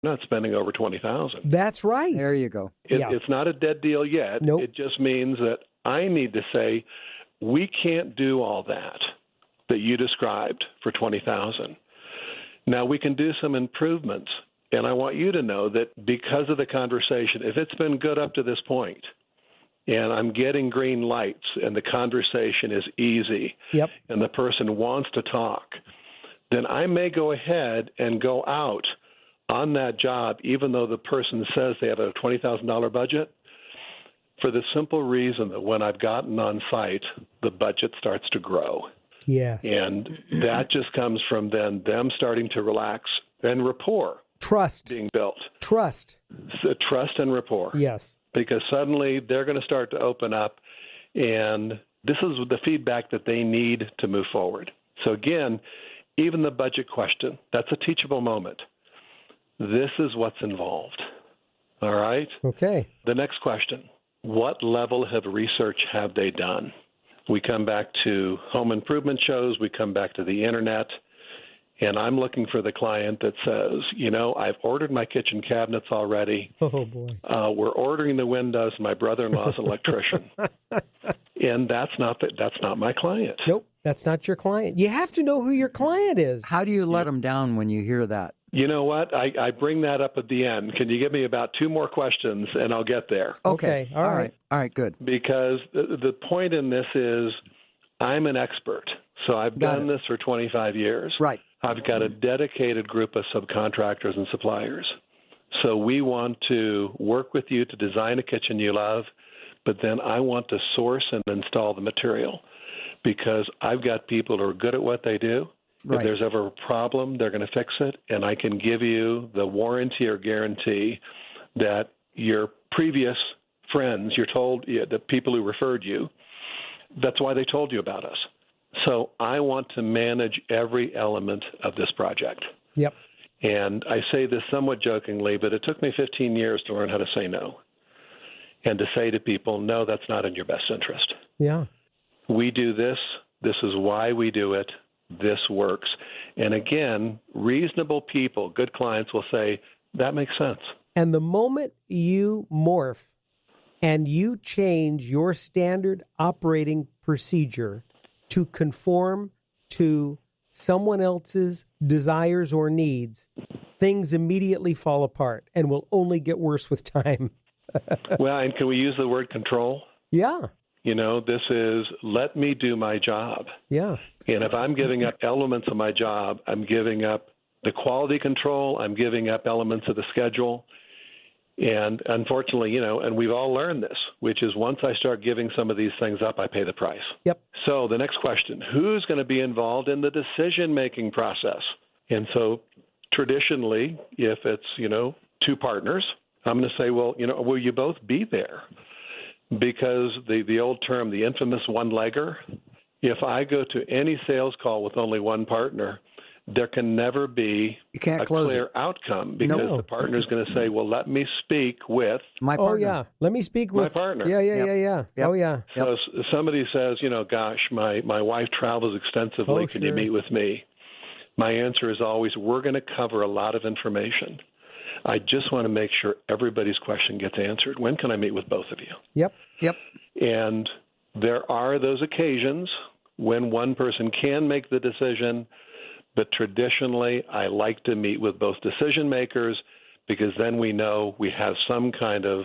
not spending over $20,000. That's right. There you go. It's not a dead deal yet. Nope. It just means that I need to say, we can't do all that you described for $20,000. Now, we can do some improvements, and I want you to know that because of the conversation, if it's been good up to this point, and I'm getting green lights, and the conversation is easy, and the person wants to talk, then I may go ahead and go out on that job, even though the person says they have a $20,000 budget, for the simple reason that when I've gotten on site, the budget starts to grow. Yeah. And that just comes from then them starting to relax and rapport. Trust. Being built. Trust. So trust and rapport. Yes. Because suddenly they're going to start to open up, and this is the feedback that they need to move forward. So again, even the budget question, that's a teachable moment. This is what's involved. All right? Okay. The next question, what level of research have they done? We come back to home improvement shows. We come back to the internet. And I'm looking for the client that says, I've ordered my kitchen cabinets already. Oh, boy. We're ordering the windows. My brother-in-law's an electrician. And that's not my client. Nope, that's not your client. You have to know who your client is. How do you let them down when you hear that? You know what? I bring that up at the end. Can you give me about 2 more questions, and I'll get there? Okay. All right. All right, good. Because the point in this is I'm an expert. So I've done this for 25 years. Right. I've got a dedicated group of subcontractors and suppliers. So we want to work with you to design a kitchen you love, but then I want to source and install the material because I've got people who are good at what they do. Right. If there's ever a problem, they're going to fix it, and I can give you the warranty or guarantee that your previous friends, you're told, the people who referred you, that's why they told you about us. So I want to manage every element of this project. Yep. And I say this somewhat jokingly, but it took me 15 years to learn how to say no and to say to people, no, that's not in your best interest. Yeah. We do this. This is why we do it. This works. And again, reasonable people, good clients will say, that makes sense. And the moment you morph and you change your standard operating procedure to conform to someone else's desires or needs, things immediately fall apart and will only get worse with time. Well, and can we use the word control? Yeah. This is let me do my job. Yeah. And if I'm giving up elements of my job, I'm giving up the quality control, I'm giving up elements of the schedule. And unfortunately, and we've all learned this, which is once I start giving some of these things up, I pay the price. Yep. So the next question, who's going to be involved in the decision-making process? And so traditionally, if it's, 2 partners, I'm going to say, well, will you both be there? Because the old term, the infamous one-legger, if I go to any sales call with only one partner, there can never be a clear outcome because the partner is going to say, well, let me speak with my partner. Oh, yeah. Let me speak with my partner. Yeah. Yep. Oh, yeah. So somebody says, gosh, my wife travels extensively. Can you meet with me? My answer is always, we're going to cover a lot of information. I just want to make sure everybody's question gets answered. When can I meet with both of you? Yep. And there are those occasions when one person can make the decision, but traditionally I like to meet with both decision makers because then we know we have some kind of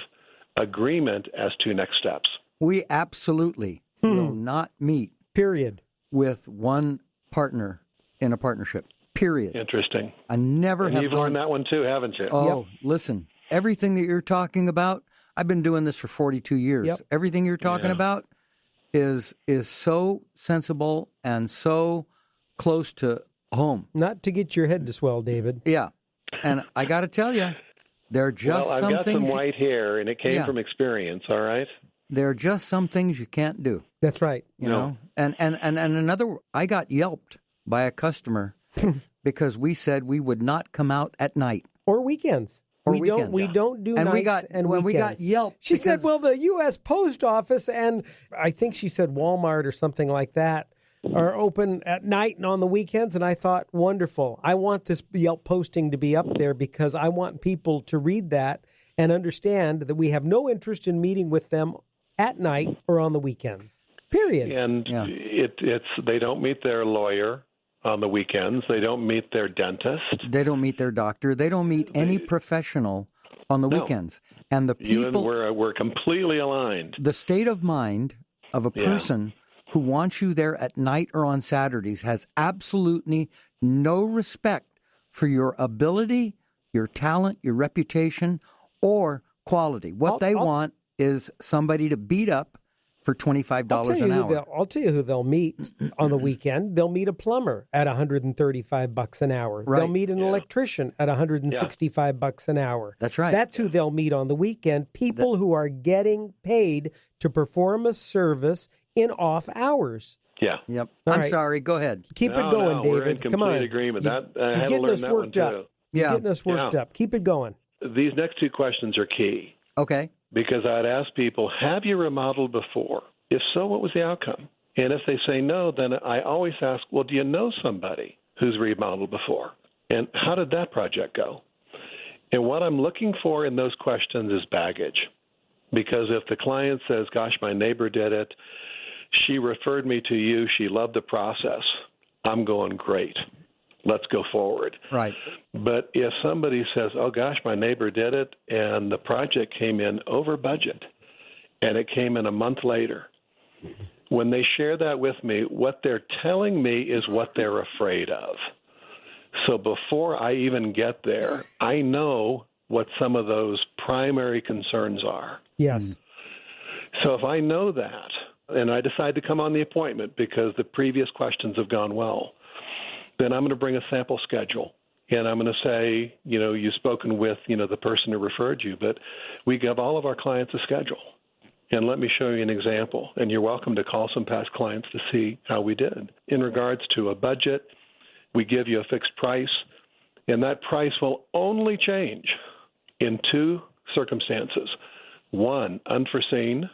agreement as to next steps. We absolutely will not meet, period, with one partner in a partnership. Period. Interesting. I never have. You've learned that one too, haven't you? Oh, Listen. Everything that you're talking about, I've been doing this for 42 years. Yep. Everything you're talking about is so sensible and so close to home. Not to get your head to swell, David. Yeah. And I got to tell you, there are just some things. I've got some white hair, and it came from experience, all right? There are just some things you can't do. That's right. You know? And another, I got yelped by a customer because we said we would not come out at night. Or weekends. We don't do and nights and when weekends. we got yelped. She said, well, the U.S. Post Office and I think she said Walmart or something like that are open at night and on the weekends, and I thought, wonderful. I want this Yelp posting to be up there because I want people to read that and understand that we have no interest in meeting with them at night or on the weekends. Period. And it's they don't meet their lawyer on the weekends. They don't meet their dentist. They don't meet their doctor. They don't meet any professional on the weekends. And the You and people, we're completely aligned. the state of mind of a person who wants you there at night or on Saturdays has absolutely no respect for your ability, your talent, your reputation, or quality. What they want is somebody to beat up for $25 an hour. I'll tell you who they'll meet on the weekend. They'll meet a plumber at $135 an hour. Right. They'll meet an electrician at $165 an hour. That's right. That's who they'll meet on the weekend. People who are getting paid to perform a service in off hours. Yeah. Yep. All I'm right. sorry. Go ahead. Keep it going, David. We're in Come on. complete agreement. You- I you're had to getting learn us that one worked up. too. You're getting us worked up. Keep it going. These next two questions are key Okay. because I'd ask people, have you remodeled before? If so, what was the outcome? And if they say no, then I always ask, well, do you know somebody who's remodeled before? And how did that project go? And what I'm looking for in those questions is baggage. Because if the client says, gosh, my neighbor did it, she referred me to you, she loved the process, I'm going, great. Let's go forward. Right. But if somebody says, oh, gosh, my neighbor did it, and the project came in over budget, and it came in a month later, when they share that with me, what they're telling me is what they're afraid of. So before I even get there, I know what some of those primary concerns are. Yes. So if I know that, and I decide to come on the appointment because the previous questions have gone well, then I'm going to bring a sample schedule. And I'm going to say, you've spoken with, the person who referred you, but we give all of our clients a schedule. And let me show you an example. And you're welcome to call some past clients to see how we did. In regards to a budget, we give you a fixed price, and that price will only change in two circumstances. One, unforeseen,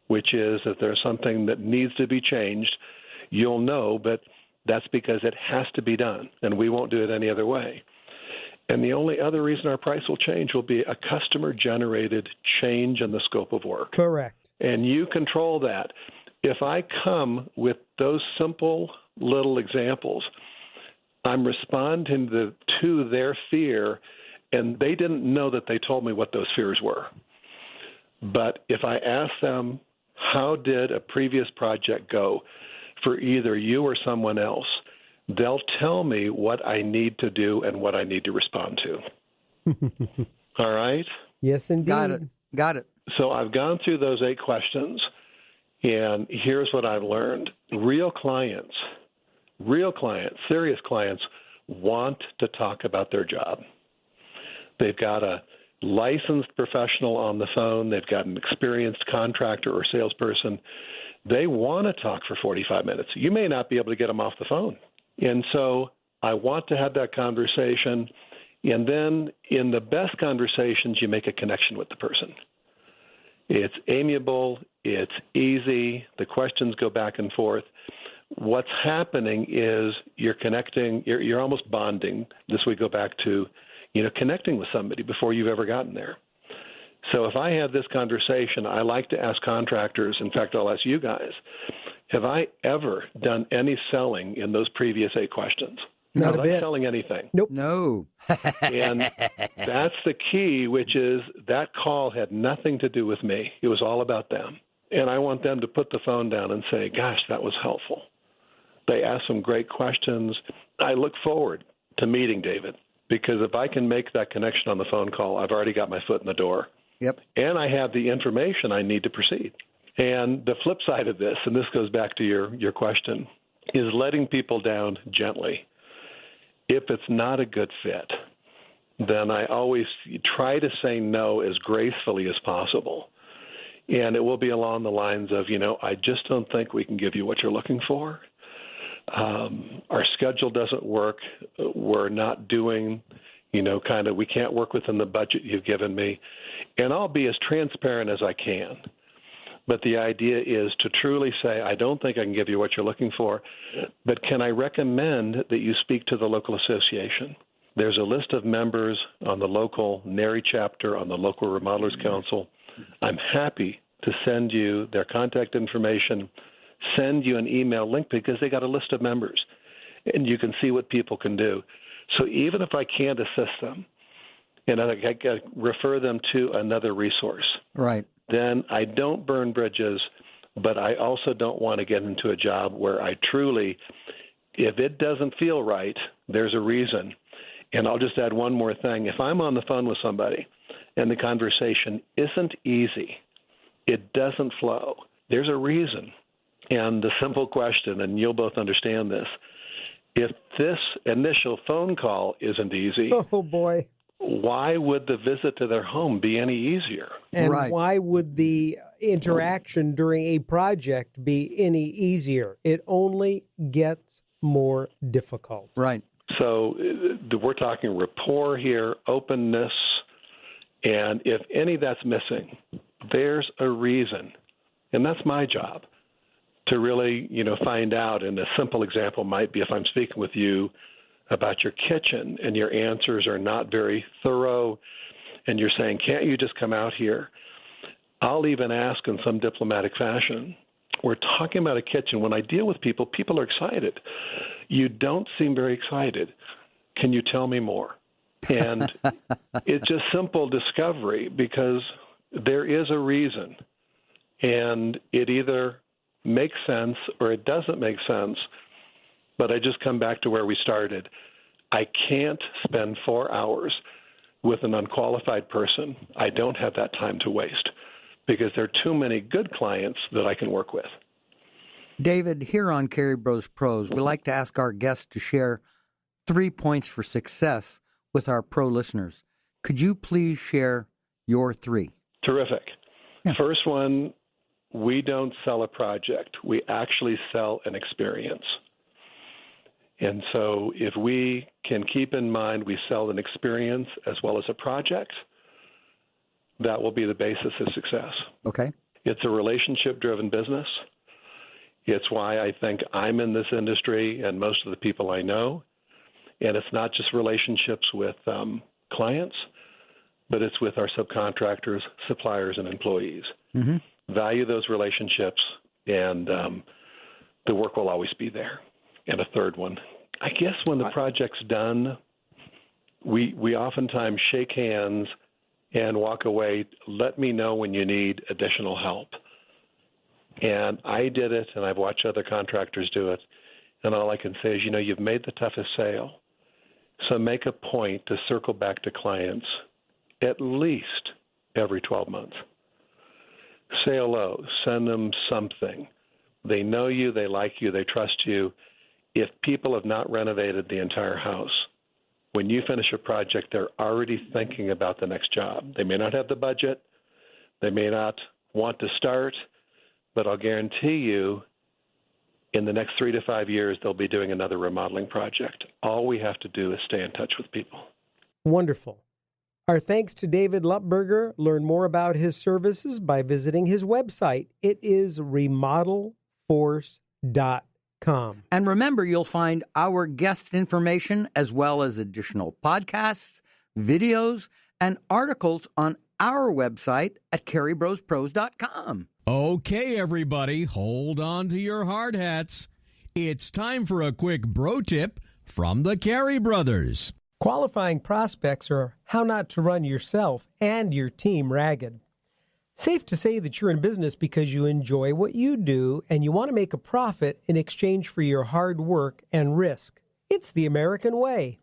which is if there's something that needs to be changed, you'll know, but that's because it has to be done, and we won't do it any other way. And the only other reason our price will change will be a customer-generated change in the scope of work. Correct. And you control that. If I come with those simple little examples, I'm responding to their fear, and they didn't know that they told me what those fears were. But if I ask them, how did a previous project go for either you or someone else, they'll tell me what I need to do and what I need to respond to. All right? Yes, indeed. Got it. So I've gone through those 8 questions, and here's what I've learned. Real clients, serious clients, want to talk about their job. They've got a licensed professional on the phone. They've got an experienced contractor or salesperson. They want to talk for 45 minutes. You may not be able to get them off the phone. And so I want to have that conversation. And then in the best conversations, you make a connection with the person. It's amiable. It's easy. The questions go back and forth. What's happening is you're connecting. You're almost bonding. This we go back to, connecting with somebody before you've ever gotten there. So if I have this conversation, I like to ask contractors, in fact, I'll ask you guys, have I ever done any selling in those previous 8 questions? Not Was a I bit. selling anything? Nope. No. And that's the key, which is that call had nothing to do with me. It was all about them. And I want them to put the phone down and say, gosh, that was helpful. They asked some great questions. I look forward to meeting David, because if I can make that connection on the phone call, I've already got my foot in the door. Yep. And I have the information I need to proceed. And the flip side of this, and this goes back to your question, is letting people down gently. If it's not a good fit, then I always try to say no as gracefully as possible. And it will be along the lines of, I just don't think we can give you what you're looking for. Our schedule doesn't work. We're not doing, we can't work within the budget you've given me. And I'll be as transparent as I can. But the idea is to truly say, I don't think I can give you what you're looking for, but can I recommend that you speak to the local association? There's a list of members on the local NARI chapter, on the local Remodelers Council. I'm happy to send you their contact information, send you an email link because they got a list of members, and you can see what people can do. So even if I can't assist them, and I refer them to another resource, right, then I don't burn bridges, but I also don't want to get into a job where I truly, if it doesn't feel right, there's a reason. And I'll just add one more thing. If I'm on the phone with somebody and the conversation isn't easy, it doesn't flow, there's a reason. And the simple question, and you'll both understand this, if this initial phone call isn't easy, oh boy, why would the visit to their home be any easier? And right. why would the interaction during a project be any easier? It only gets more difficult. Right. So we're talking rapport here, openness, and if any of that's missing, there's a reason. And that's my job to really, find out. And a simple example might be if I'm speaking with you about your kitchen and your answers are not very thorough and you're saying, can't you just come out here? I'll even ask in some diplomatic fashion. We're talking about a kitchen. When I deal with people, people are excited. You don't seem very excited. Can you tell me more? And it's just simple discovery because there is a reason. And it either makes sense or it doesn't make sense. But I just come back to where we started. I can't spend 4 hours with an unqualified person. I don't have that time to waste because there are too many good clients that I can work with. David, here on Cary Bros Pros, we like to ask our guests to share 3 points for success with our pro listeners. Could you please share your 3? Terrific. Yeah. First one, we don't sell a project. We actually sell an experience. And so if we can keep in mind we sell an experience as well as a project, that will be the basis of success. Okay. It's a relationship-driven business. It's why I think I'm in this industry and most of the people I know. And it's not just relationships with clients, but it's with our subcontractors, suppliers, and employees. Mm-hmm. Value those relationships, and the work will always be there. And a third one, I guess when the project's done, we oftentimes shake hands and walk away. Let me know when you need additional help. And I did it, and I've watched other contractors do it. And all I can say is, you've made the toughest sale. So make a point to circle back to clients at least every 12 months. Say hello. Send them something. They know you. They like you. They trust you. If people have not renovated the entire house, when you finish a project, they're already thinking about the next job. They may not have the budget. They may not want to start, but I'll guarantee you in the next 3 to 5 years, they'll be doing another remodeling project. All we have to do is stay in touch with people. Wonderful. Our thanks to David Lupberger. Learn more about his services by visiting his website. It is remodelforce.com. And remember, you'll find our guest information as well as additional podcasts, videos, and articles on our website at CaryBrosPros.com. Okay, everybody, hold on to your hard hats. It's time for a quick bro tip from the Cary brothers. Qualifying prospects are how not to run yourself and your team ragged. Safe to say that you're in business because you enjoy what you do and you want to make a profit in exchange for your hard work and risk. It's the American way.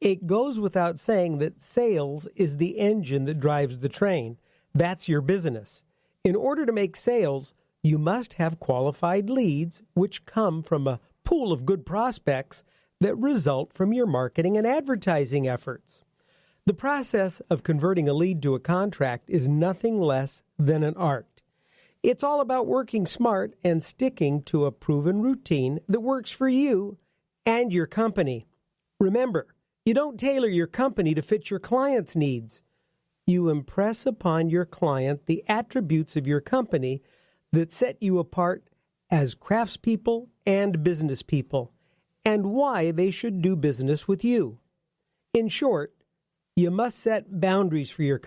It goes without saying that sales is the engine that drives the train. That's your business. In order to make sales, you must have qualified leads, which come from a pool of good prospects that result from your marketing and advertising efforts. The process of converting a lead to a contract is nothing less than an art. It's all about working smart and sticking to a proven routine that works for you and your company. Remember, you don't tailor your company to fit your client's needs. You impress upon your client the attributes of your company that set you apart as craftspeople and business people, and why they should do business with you. In short, you must set boundaries for your